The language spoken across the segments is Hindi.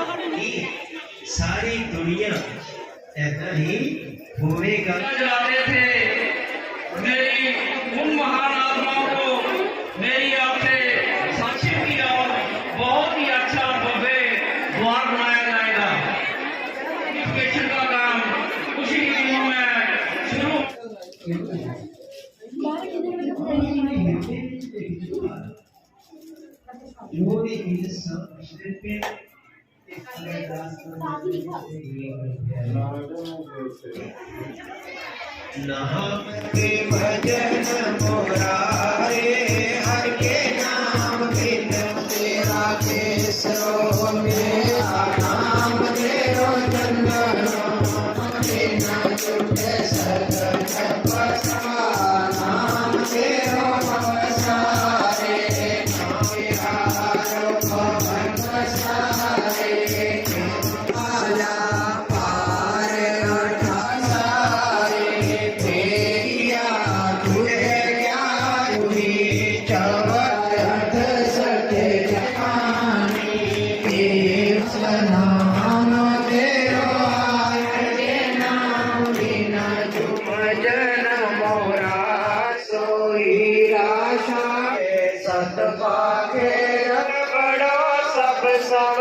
कि सारी दुनिया ऐसा ही होएगा। जाते थे मेरी उन महान आत्माओं को मेरी आपसे साक्षी की और बहुत ही अच्छा भव्य द्वार बनाया जाएगा। स्टेशन का काम कुछ ही दिनों में शुरू। नाम के भजन मोरारे हर के नाम बिन तेरा केसरो मेरा नाम तेरो चंदनो बिना छूटे सगल पसा नाम तेरो पसारे नाम यारो भवन पसारे आला पार अठासारे तेरिया तुझे ज्ञान हुई चवत सत्य जहानी देव नाम तेरो आय के नाम बिना तुम जन मोरा सोई राशा सत पाके बड़ो सब सब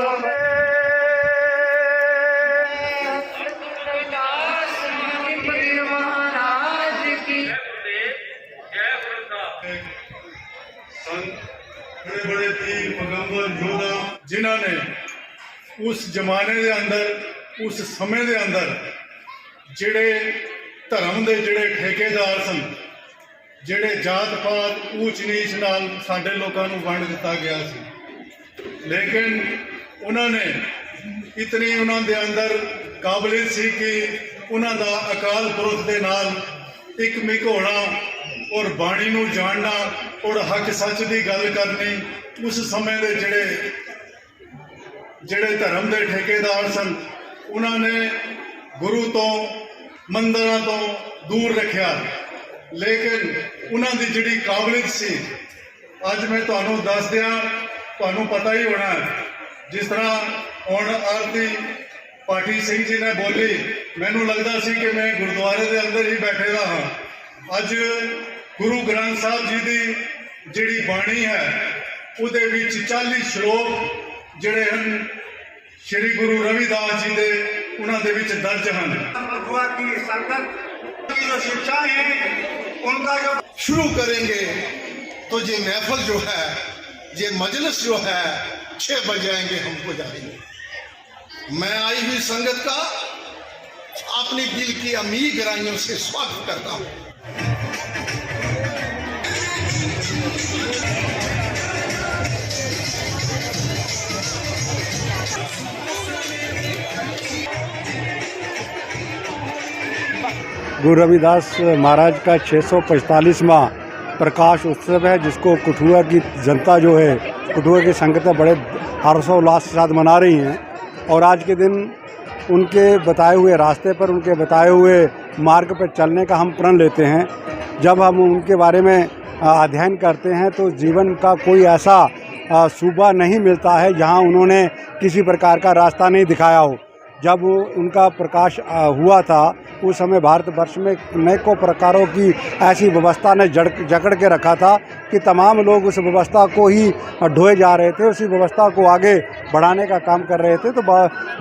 बड़े बड़े तीर पैगंबर योद्धा जिन्होंने उस जमाने के अंदर उस समय के अंदर जिहड़े धर्म के जिहड़े ठेकेदार सन जिहड़े जात पात ऊच नीच नाल साडे लोकां नूं वंड दिता गया सी, लेकिन उन्होंने इतनी उन्होंने अंदर काबलियत सी कि उन्हों का अकाल पुरख के नाल एक मिक होना और बाणी नूं जानना और हक सच की गल करनी उस समय के जिहड़े धर्म के ठेकेदार सन उन्होंने गुरु तो मंदिर तो दूर रखा, लेकिन उन्होंने जिहड़ी काबलियत सी अज मैं तुहानूं दस दियां, तुहानूं पता ही होना जिस तरह हुण आरती पाठी सिंह जी ने बोली, मैनूं लगदा सी कि मैं गुरुद्वारे के अंदर ही बैठे दा हाँ। अज गुरु ग्रंथ साहब जी की जिहड़ी बाणी है उहदे विच 40 श्लोक जिहड़े हन श्री गुरु रविदास जी दे उन्हां दे विच दर्ज हन। भगवत की संगत की जो शिक्षाएं हैं उनका जो शुरू करेंगे तो ये महफल जो है ये मजलिस जो है 6 बजाएंगे हमको जाएंगे। मैं आई हुई संगत का अपनी दिल की अमीर गहराइयों से स्वागत करता हूँ। गुरु रविदास महाराज का 645वां प्रकाश उत्सव है, जिसको कठुआ की जनता जो है, कठुआ की संगतें बड़े हर्षोल्लास के साथ मना रही हैं। और आज के दिन उनके बताए हुए रास्ते पर, उनके बताए हुए मार्ग पर चलने का हम प्रण लेते हैं। जब हम उनके बारे में अध्ययन करते हैं तो जीवन का कोई ऐसा सूबा नहीं मिलता है जहां उन्होंने किसी प्रकार का रास्ता नहीं दिखाया हो। जब उनका प्रकाश हुआ था उस समय भारतवर्ष में अनेकों प्रकारों की ऐसी व्यवस्था ने जकड़ के रखा था कि तमाम लोग उस व्यवस्था को ही ढोए जा रहे थे, उसी व्यवस्था को आगे बढ़ाने का काम कर रहे थे। तो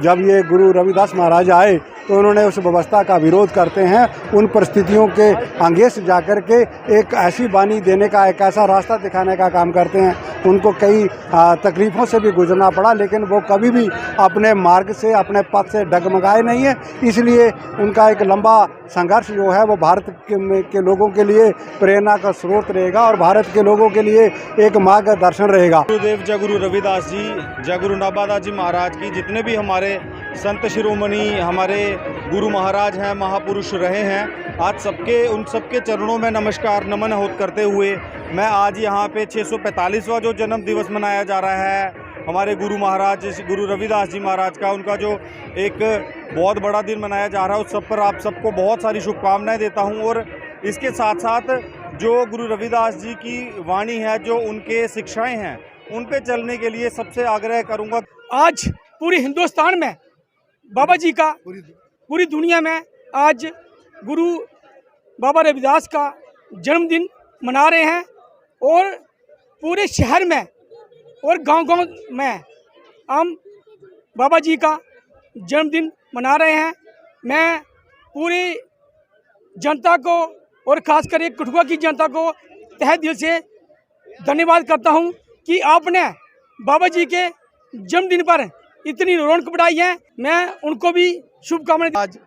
जब ये गुरु रविदास महाराज आए तो उन्होंने उस व्यवस्था का विरोध करते हैं, उन परिस्थितियों के अंगेस जाकर के एक ऐसी बानी देने का, एक ऐसा रास्ता दिखाने का काम करते हैं। उनको कई तकलीफ़ों से भी गुजरना पड़ा, लेकिन वो कभी भी अपने मार्ग से, अपने पथ से डगमगाए नहीं है। इसलिए उनका एक लंबा संघर्ष जो है वो भारत के लोगों के लिए प्रेरणा का स्रोत रहेगा और भारत के लोगों के लिए एक मार्गदर्शन रहेगा। गुरुदेव जय गुरु रविदास जी, जय गुरु नवादास जी महाराज की जितने भी हमारे संत शिरोमणि हमारे गुरु महाराज हैं, महापुरुष रहे हैं, आज सबके उन सबके चरणों में नमस्कार नमन होत करते हुए मैं आज यहाँ पे 645वां जो जन्म दिवस मनाया जा रहा है हमारे गुरु महाराज गुरु रविदास जी महाराज का, उनका जो एक बहुत बड़ा दिन मनाया जा रहा है, उस सब पर आप सबको बहुत सारी शुभकामनाएं देता हूं। और इसके साथ साथ जो गुरु रविदास जी की वाणी है, जो उनके शिक्षाएं हैं, उन पे चलने के लिए सबसे आग्रह करूंगा। आज पूरे हिंदुस्तान में बाबा जी का, पूरी दुनिया में आज गुरु बाबा रविदास का जन्मदिन मना रहे हैं और पूरे शहर में और गांव-गांव में हम बाबा जी का जन्मदिन मना रहे हैं। मैं पूरी जनता को और खासकर एक कठुआ की जनता को तहे दिल से धन्यवाद करता हूं कि आपने बाबा जी के जन्मदिन पर इतनी रौनक बढ़ाई है। मैं उनको भी शुभकामनाएं। आज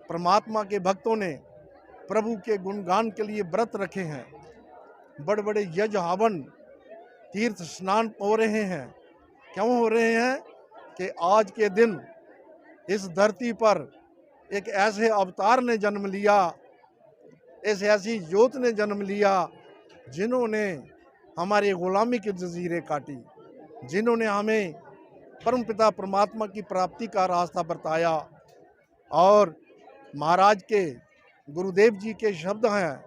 परमात्मा के भक्तों ने प्रभु के गुणगान के लिए व्रत रखे हैं। बड़े बड़े यज्ञ हवन तीर्थ स्नान हो रहे हैं। क्यों हो रहे हैं कि आज के दिन इस धरती पर एक ऐसे अवतार ने जन्म लिया, इस ऐसी ज्योत ने जन्म लिया जिन्होंने हमारी गुलामी की जंजीरें काटी, जिन्होंने हमें परमपिता परमात्मा की प्राप्ति का रास्ता बताया। और महाराज के गुरुदेव जी के शब्द हैं,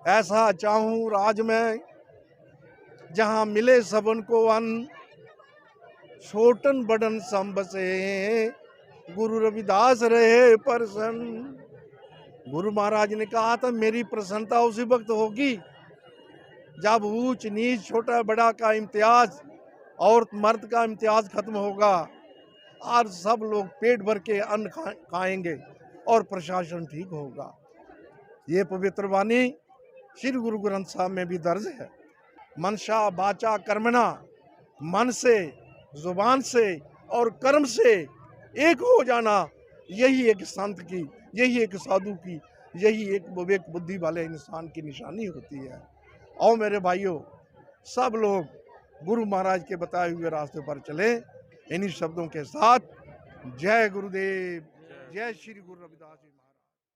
ऐसा चाहूँ राज में जहाँ मिले सबन को अन्न, छोटन बड़न संब से गुरु रविदास रहे प्रसन्न। गुरु महाराज ने कहा था मेरी प्रसन्नता उसी वक्त होगी जब ऊंच नीच छोटा बड़ा का इम्तियाज और मर्द का इम्तियाज खत्म होगा। आज सब लोग पेट भर के अन्न खाएंगे और प्रशासन ठीक होगा। ये पवित्र वाणी श्री गुरु ग्रंथ साहब में भी दर्ज है। मनसा वाचा कर्मणा, मन से, जुबान से और कर्म से एक हो जाना, यही एक संत की, यही एक साधु की, यही एक विवेक बुद्धि वाले इंसान की निशानी होती है। और मेरे भाइयों, सब लोग गुरु महाराज के बताए हुए रास्ते पर चले। इन्हीं शब्दों के साथ जय गुरुदेव, जय श्री गुरु रविदास जी।